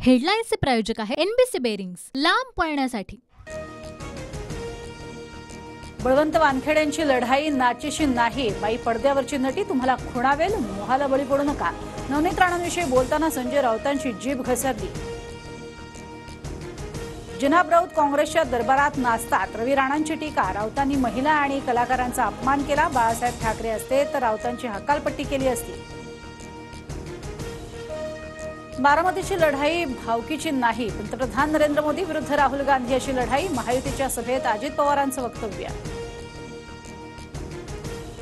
हेडलाईन्सचे प्रायोजक आहे NBC bearings, लांब पळण्यासाठी। बळवंत वानखेडे यांची लढाई नाचीशी नाही, बाई पडद्यावरची नटी तुम्हाला खुणावेल, मोहाला बळी पडू नका। नवनीत राणांविषयी बोलताना संजय राऊतांची जीभ घसरली। जनाब राऊत काँग्रेसच्या दरबारात नाचतात, रवी राणांची टीका। राऊतांनी महिला आणि कलाकारांचा अपमान केला, बाळासाहेब ठाकरे असते तर राऊतांची हकालपट्टी केली असती। बारामतीची लढाई भावकीची नाही, पंतप्रधान नरेंद्र मोदी विरुद्ध राहुल गांधी अशी लढाई। महायुतीच्या सभेत अजित पवारांचं वक्तव्य।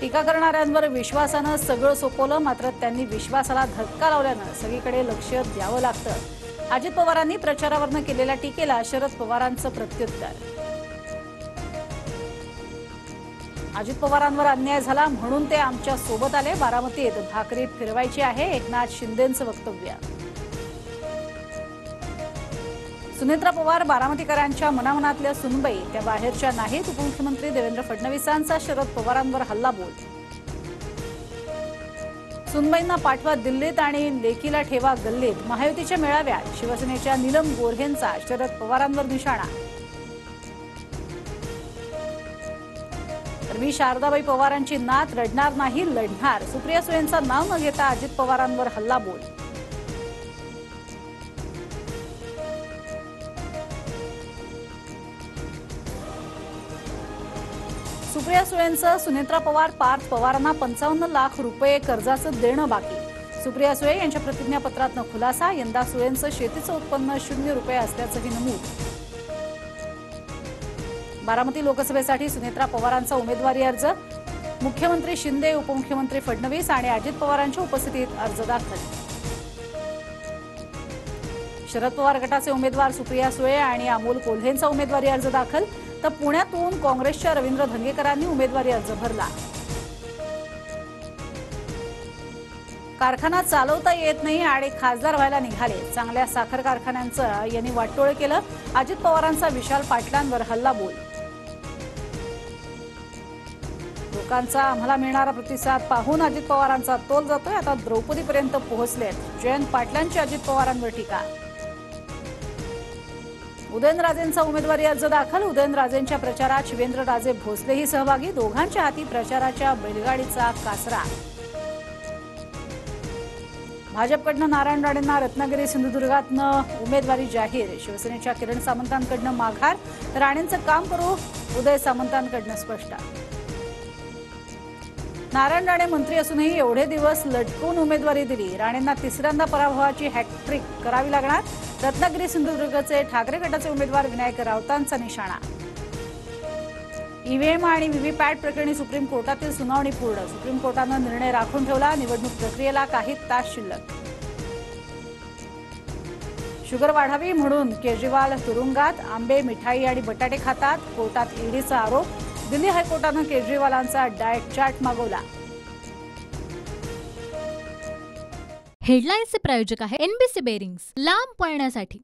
टीका करणाऱ्यांवर विश्वासानं सगळं सोपवलं, मात्र त्यांनी विश्वासाला धक्का लावल्यानं सगळीकडे लक्ष द्यावं लागतं। अजित पवारांनी प्रचारावरनं केलेल्या टीकेला शरद पवारांचं प्रत्युत्तर। अजित पवारांवर अन्याय झाला म्हणून ते आमच्या सोबत आले, बारामतीत भाकरी फिरवायची आहे, एकनाथ शिंदेंचं वक्तव्य। सुनेत्रा पवार बारामतीकरांच्या मनामनातल्या सुनबाई, त्या बाहेरच्या नाहीत। उपमुख्यमंत्री देवेंद्र फडणवीसांचा शरद पवारांवर हल्लाबोल। सुनबाईंना पाठवा दिल्लीत आणि लेकीला ठेवा गल्लीत, महायुतीच्या मेळाव्यात शिवसेनेच्या नीलम गोऱ्हेंचा शरद पवारांवर निशाणा। तर मी शारदाबाई पवारांची नात, रडणार नाही लढणार, सुप्रिया सुळेंचं नाव न घेता अजित पवारांवर हल्लाबोल। सुप्रिया सुळेंचं सुनेत्रा पवार पार्थ पवारांना 55 लाख रुपये कर्जाचं देणं बाकी। सुप्रिया सुळे यांच्या प्रतिज्ञापत्रातनं खुलासा, यंदा सुळेंचं शेतीचं उत्पन्न 0 रुपये असल्याचंही नमूद। बारामती लोकसभेसाठी सुनेत्रा पवारांचा उमेदवारी अर्ज, मुख्यमंत्री शिंदे, उपमुख्यमंत्री फडणवीस आणि अजित पवारांच्या उपस्थितीत अर्ज दाखल। शरद पवार गटाचे उमेदवार सुप्रिया सुळे आणि अमोल कोल्हेंचा उमेदवारी अर्ज दाखल, तर पुण्यातून काँग्रेसच्या रवींद्र धंगेकरांनी उमेदवारी अर्ज भरला। कारखाना चालवता येत नाही आणि खासदार व्हायला निघाले, चांगल्या साखर कारखान्यांचं यांनी वाटोळ केलं, अजित पवारांचा विशाल पाटलांवर हल्लाबोल। लोकांचा आम्हाला मिळणारा प्रतिसाद पाहून अजित पवारांचा तोल जातोय, आता द्रौपदीपर्यंत पोहोचलेत, जयंत पाटलांची अजित पवारांवर टीका। उदयनराजेंचा उमेदवारी अर्ज दाखल, उदयनराजेंच्या प्रचारात शिवेंद्रराजे भोसलेही सहभागी, दोघांच्या हाती प्रचाराच्या बैलगाडीचा कासरा। भाजपकडनं नारायण राणेंना रत्नागिरी सिंधुदुर्गातनं उमेदवारी जाहीर, शिवसेनेच्या किरण सामंतांकडनं माघार, राणेंचं काम करू, उदय सामंतांकडनं स्पष्ट। नारायण राणे मंत्री असूनही एवढे दिवस लटकून उमेदवारी दिली, राणेंना तिसऱ्यांदा पराभवाची हॅट्रिक करावी लागणार, रत्नागिरी सिंधुदुर्गचे ठाकरे गटाचे उमेदवार विनायक राऊतांचा निशाणा। ईव्हीएम आणि व्हीव्हीपॅट प्रकरणी सुप्रीम कोर्टातील सुनावणी पूर्ण, सुप्रीम कोर्टानं निर्णय राखून ठेवला, निवडणूक प्रक्रियेला काही तास शिल्लक। शुगर वाढावी म्हणून केजरीवाल तुरुंगात, आंबे, मिठाई आणि बटाटे खातात, कोर्टात ईडीचा आरोप, दिल्ली हायकोर्टानं केजरीवालांचा डाएट चार्ट मागवला। हेडलाईन्सचे प्रायोजक आहे एनबीसी बेरिंग्स, लांब पळण्यासाठी।